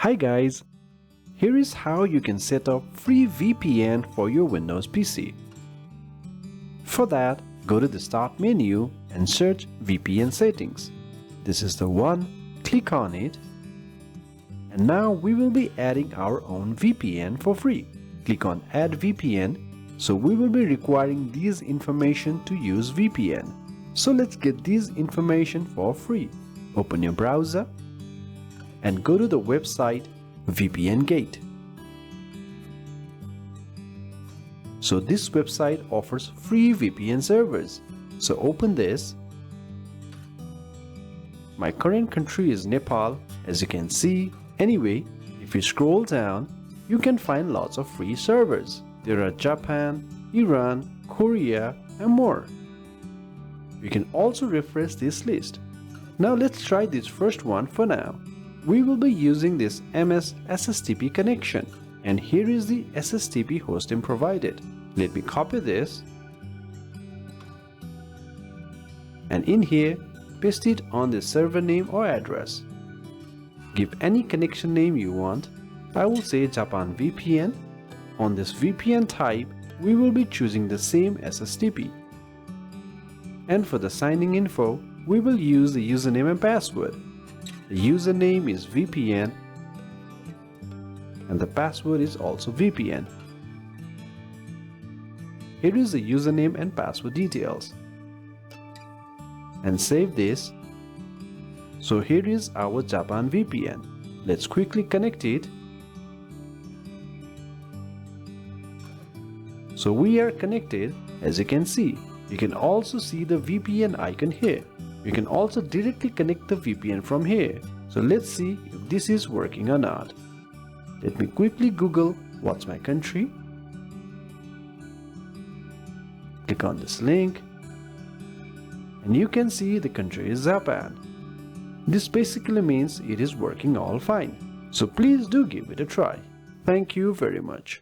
Hi guys, here is how you can set up free VPN for your Windows PC. For that, go to the Start menu and search VPN settings. This is the one, click on it. And now we will be adding our own VPN for free. Click on Add VPN. So we will be requiring these information to use VPN. So let's get these information for free. Open your browser and go to the website VPN Gate. So this website offers free VPN servers. So open this. My current country is Nepal, as you can see. Anyway, if you scroll down, you can find lots of free servers. There are Japan, Iran, Korea, and more. You can also refresh this list. Now let's try this first one for now. We will be using this MS SSTP connection, and here is the SSTP hosting provided. Let me copy this and in here paste it on the server name or address. Give any connection name you want. I will say Japan VPN. On this VPN type, we will be choosing the same SSTP. And for the signing info, we will use the username and password. The username is VPN and the password is also VPN. Here is the username and password details. And save this. So here is our Japan VPN. Let's quickly connect it. So we are connected, as you can see. You can also see the VPN icon here. You can also directly connect the VPN from here. So let's see if this is working or not. Let me quickly Google what's my country. Click on this link and you can see the country is Japan. This basically means it is working all fine. So please do give it a try. Thank you very much.